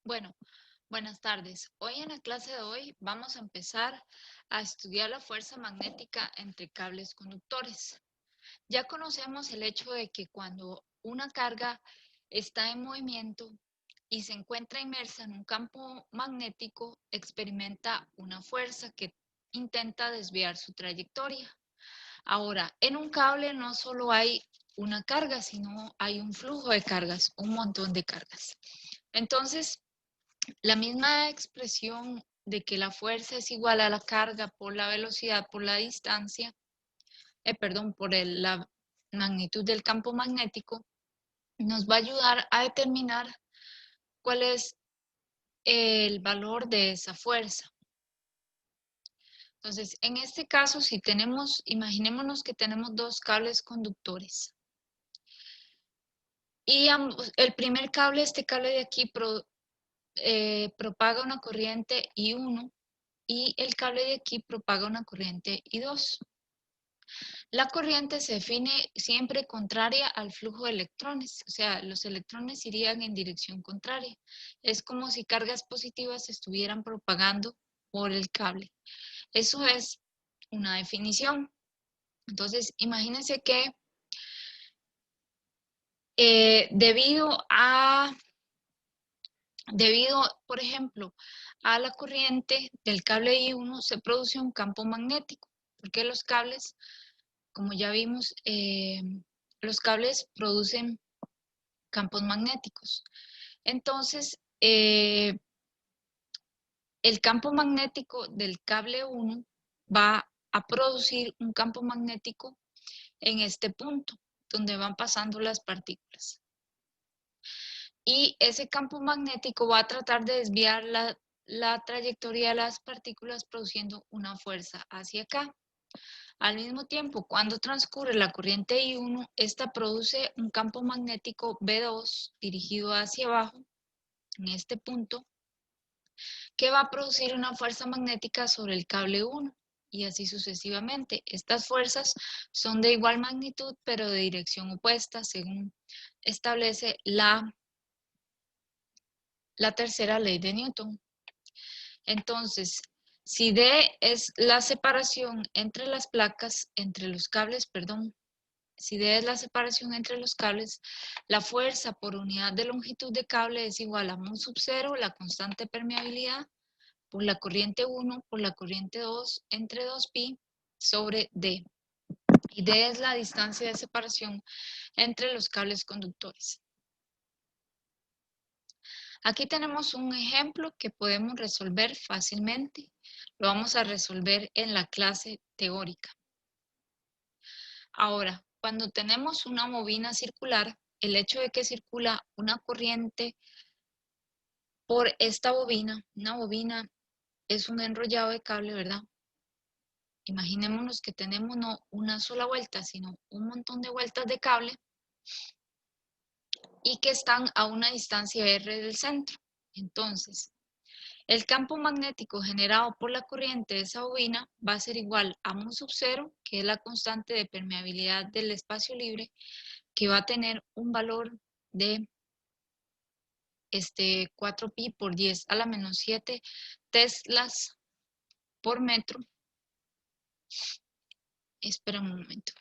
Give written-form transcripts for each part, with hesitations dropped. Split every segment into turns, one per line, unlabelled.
Bueno, buenas tardes. Hoy en la clase de hoy vamos a empezar a estudiar la fuerza magnética entre cables conductores. Ya conocemos el hecho de que cuando una carga está en movimiento y se encuentra inmersa en un campo magnético, experimenta una fuerza que intenta desviar su trayectoria. Ahora, en un cable no solo hay una carga, sino hay un flujo de cargas, un montón de cargas. Entonces, la misma expresión de que la fuerza es igual a la carga por la velocidad por la distancia, por la magnitud del campo magnético, nos va a ayudar a determinar cuál es el valor de esa fuerza. Entonces, en este caso, si tenemos, imaginémonos que tenemos dos cables conductores. Y el primer cable, este cable de aquí, propaga una corriente I1 y el cable de aquí propaga una corriente I2. La corriente se define siempre contraria al flujo de electrones, o sea, los electrones irían en dirección contraria. Es como si cargas positivas se estuvieran propagando por el cable. Eso es una definición. Entonces, imagínense que debido, por ejemplo, a la corriente del cable I1 se produce un campo magnético, porque los cables, como ya vimos, los cables producen campos magnéticos. Entonces, el campo magnético del cable 1 va a producir un campo magnético en este punto, donde van pasando las partículas. Y ese campo magnético va a tratar de desviar la trayectoria de las partículas produciendo una fuerza hacia acá. Al mismo tiempo, cuando transcurre la corriente I1, esta produce un campo magnético B2 dirigido hacia abajo, en este punto, que va a producir una fuerza magnética sobre el cable 1 y así sucesivamente. Estas fuerzas son de igual magnitud, pero de dirección opuesta, según establece la tercera ley de Newton. Entonces, si D es la separación entre las placas, entre los cables, perdón, si D es la separación entre los cables, la fuerza por unidad de longitud de cable es igual a mu sub 0, la constante de permeabilidad, por la corriente 1 por la corriente 2 entre 2pi sobre D. Y D es la distancia de separación entre los cables conductores. Aquí tenemos un ejemplo que podemos resolver fácilmente. Lo vamos a resolver en la clase teórica. Ahora, cuando tenemos una bobina circular, el hecho de que circula una corriente por esta bobina, una bobina es un enrollado de cable, ¿verdad? Imaginémonos que tenemos no una sola vuelta, sino un montón de vueltas de cable y que están a una distancia R del centro. Entonces, el campo magnético generado por la corriente de esa bobina va a ser igual a mu sub 0, que es la constante de permeabilidad del espacio libre, que va a tener un valor de 4pi por 10 a la menos 7 teslas por metro. Espera un momento.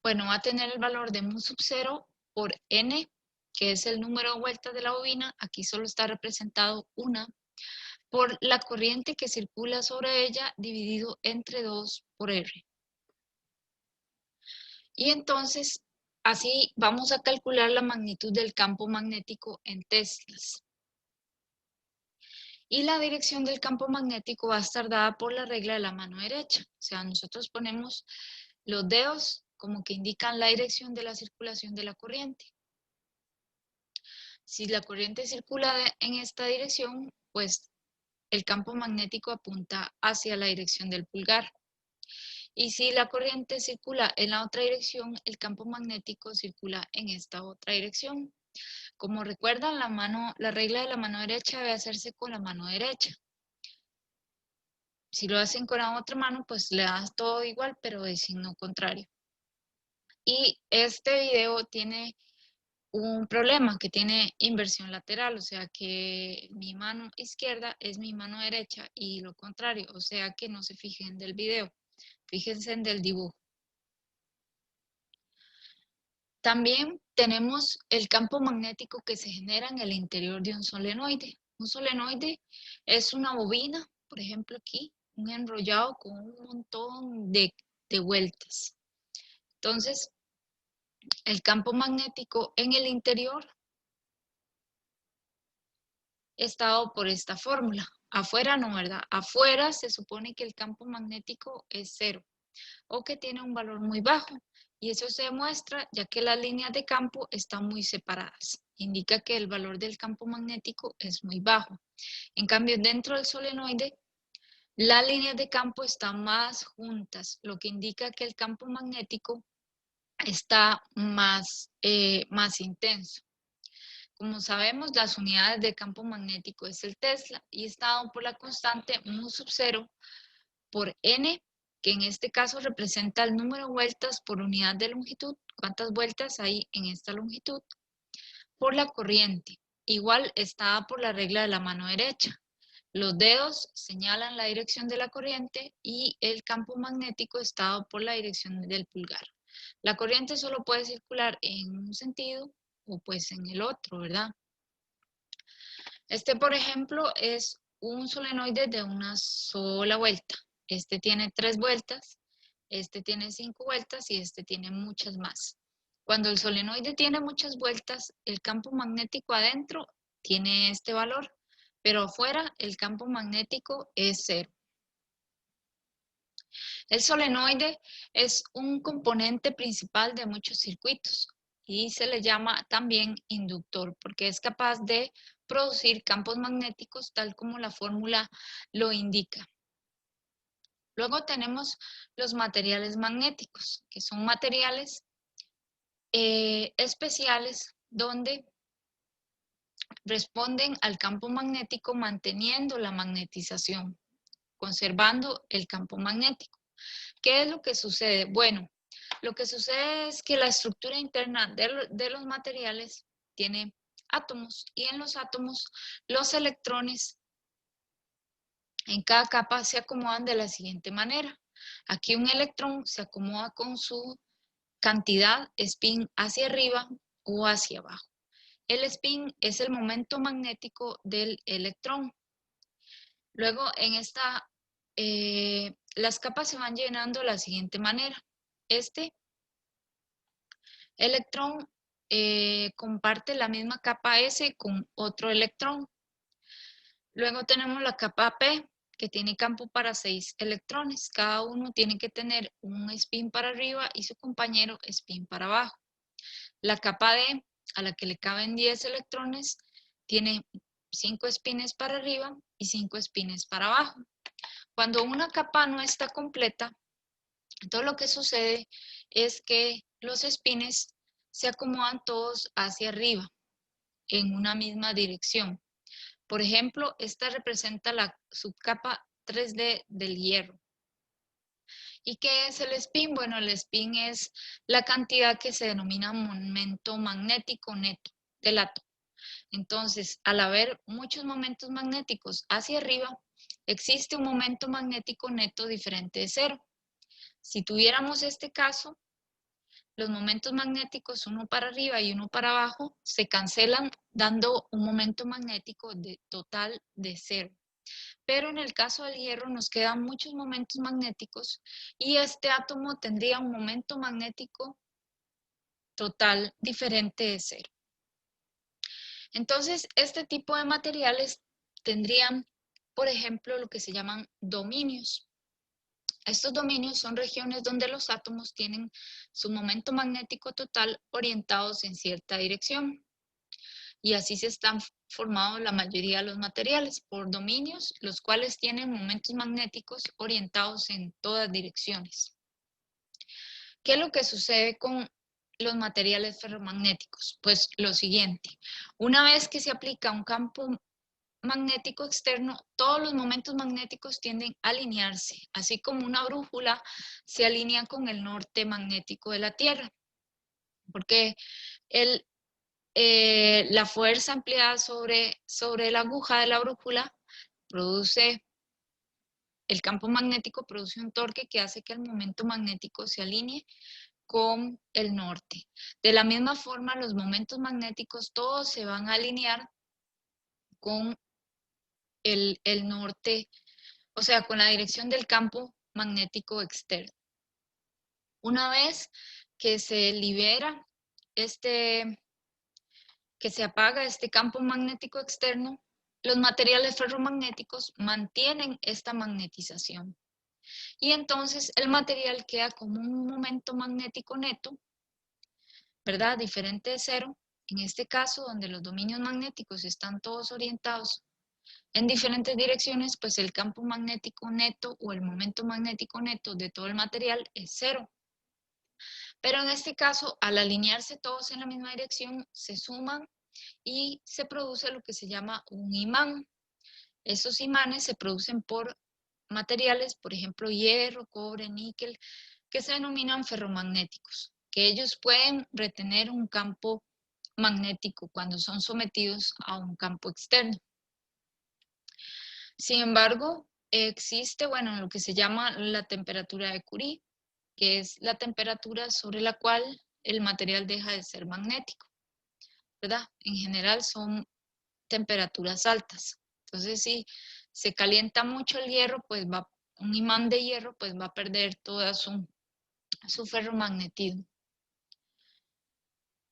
Bueno, va a tener el valor de mu sub 0 por n, que es el número de vueltas de la bobina. Aquí solo está representado una, por la corriente que circula sobre ella dividido entre 2 por R. Y entonces, así vamos a calcular la magnitud del campo magnético en teslas. Y la dirección del campo magnético va a estar dada por la regla de la mano derecha. O sea, nosotros ponemos los dedos como que indican la dirección de la circulación de la corriente. Si la corriente circula en esta dirección, pues el campo magnético apunta hacia la dirección del pulgar. Y si la corriente circula en la otra dirección, el campo magnético circula en esta otra dirección. Como recuerdan, la regla de la mano derecha debe hacerse con la mano derecha. Si lo hacen con la otra mano, pues le das todo igual, pero de signo contrario. Y este video tiene un problema que tiene inversión lateral, o sea que mi mano izquierda es mi mano derecha y lo contrario, o sea que no se fijen del video, fíjense en del dibujo. También tenemos el campo magnético que se genera en el interior de un solenoide. Un solenoide es una bobina, por ejemplo aquí, un enrollado con un montón de vueltas. Entonces, el campo magnético en el interior está dado por esta fórmula. Afuera no, ¿verdad? Afuera se supone que el campo magnético es cero o que tiene un valor muy bajo. Y eso se demuestra ya que las líneas de campo están muy separadas. Indica que el valor del campo magnético es muy bajo. En cambio, dentro del solenoide, las líneas de campo están más juntas, lo que indica que el campo magnético está más intenso. Como sabemos, las unidades de campo magnético es el Tesla y está dado por la constante mu sub 0 por n, que en este caso representa el número de vueltas por unidad de longitud, cuántas vueltas hay en esta longitud, por la corriente, igual está dada por la regla de la mano derecha. Los dedos señalan la dirección de la corriente y el campo magnético está dado por la dirección del pulgar. La corriente solo puede circular en un sentido o pues en el otro, ¿verdad? Este, por ejemplo, es un solenoide de una sola vuelta. Este tiene 3 vueltas, este tiene 5 vueltas y este tiene muchas más. Cuando el solenoide tiene muchas vueltas, el campo magnético adentro tiene este valor, pero afuera el campo magnético es cero. El solenoide es un componente principal de muchos circuitos y se le llama también inductor porque es capaz de producir campos magnéticos tal como la fórmula lo indica. Luego tenemos los materiales magnéticos, que son materiales especiales donde responden al campo magnético manteniendo la magnetización, conservando el campo magnético. ¿Qué es lo que sucede? Bueno, lo que sucede es que la estructura interna de los materiales tiene átomos y en los átomos los electrones en cada capa se acomodan de la siguiente manera. Aquí un electrón se acomoda con su cantidad spin hacia arriba o hacia abajo. El spin es el momento magnético del electrón. Luego en las capas se van llenando de la siguiente manera. Este electrón comparte la misma capa S con otro electrón. Luego tenemos la capa P, que tiene campo para 6 electrones. Cada uno tiene que tener un spin para arriba y su compañero spin para abajo. La capa D, a la que le caben 10 electrones, tiene 5 spines para arriba y 5 spines para abajo. Cuando una capa no está completa, todo lo que sucede es que los spines se acomodan todos hacia arriba, en una misma dirección. Por ejemplo, esta representa la subcapa 3D del hierro. ¿Y qué es el spin? Bueno, el spin es la cantidad que se denomina momento magnético neto del átomo. Entonces, al haber muchos momentos magnéticos hacia arriba, existe un momento magnético neto diferente de cero. Si tuviéramos este caso, los momentos magnéticos, uno para arriba y uno para abajo, se cancelan dando un momento magnético total de cero. Pero en el caso del hierro nos quedan muchos momentos magnéticos y este átomo tendría un momento magnético total diferente de cero. Entonces, este tipo de materiales tendrían, por ejemplo, lo que se llaman dominios. Estos dominios son regiones donde los átomos tienen su momento magnético total orientados en cierta dirección. Y así se están formados la mayoría de los materiales por dominios, los cuales tienen momentos magnéticos orientados en todas direcciones. ¿Qué es lo que sucede con los materiales ferromagnéticos? Pues lo siguiente, una vez que se aplica un campo magnético externo, todos los momentos magnéticos tienden a alinearse, así como una brújula se alinea con el norte magnético de la Tierra, porque el la fuerza empleada sobre la aguja de la brújula produce, el campo magnético produce un torque que hace que el momento magnético se alinee con el norte. De la misma forma, los momentos magnéticos todos se van a alinear con el norte, o sea, con la dirección del campo magnético externo. Una vez que se libera que se apaga este campo magnético externo, los materiales ferromagnéticos mantienen esta magnetización. Y entonces el material queda como un momento magnético neto, ¿verdad? Diferente de cero. En este caso, donde los dominios magnéticos están todos orientados en diferentes direcciones, pues el campo magnético neto o el momento magnético neto de todo el material es cero. Pero en este caso, al alinearse todos en la misma dirección, se suman y se produce lo que se llama un imán. Esos imanes se producen por materiales, por ejemplo, hierro, cobre, níquel, que se denominan ferromagnéticos, que ellos pueden retener un campo magnético cuando son sometidos a un campo externo. Sin embargo, existe, bueno, lo que se llama la temperatura de Curie, que es la temperatura sobre la cual el material deja de ser magnético, ¿verdad? En general son temperaturas altas. Entonces, si se calienta mucho el hierro, pues un imán de hierro pues va a perder toda su ferromagnetismo.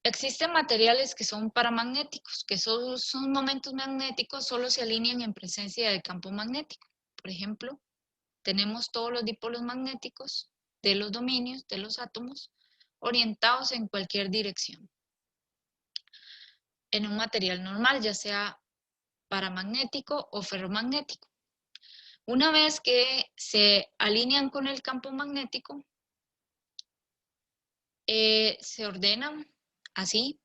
Existen materiales que son paramagnéticos, que sus momentos magnéticos solo se alinean en presencia de campo magnético. Por ejemplo, tenemos todos los dipolos magnéticos de los dominios de los átomos orientados en cualquier dirección. En un material normal, ya sea paramagnético o ferromagnético. Una vez que se alinean con el campo magnético, se ordenan así,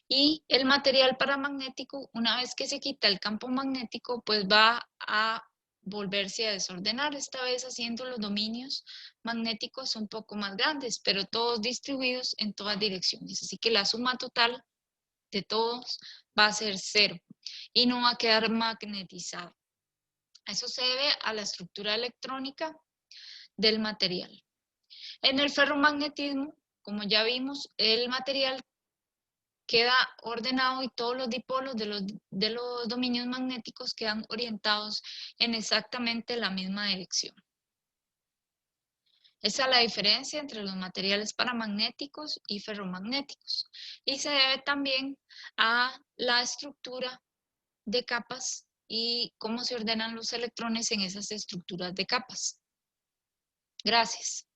y el material paramagnético, una vez que se quita el campo magnético, pues va a volverse a desordenar, esta vez haciendo los dominios magnéticos un poco más grandes, pero todos distribuidos en todas direcciones. Así que la suma total de todos va a ser cero y no va a quedar magnetizado. Eso se debe a la estructura electrónica del material. En el ferromagnetismo, como ya vimos, el material queda ordenado y todos los dipolos de los dominios magnéticos quedan orientados en exactamente la misma dirección. Esa es la diferencia entre los materiales paramagnéticos y ferromagnéticos. Y se debe también a la estructura de capas y cómo se ordenan los electrones en esas estructuras de capas. Gracias.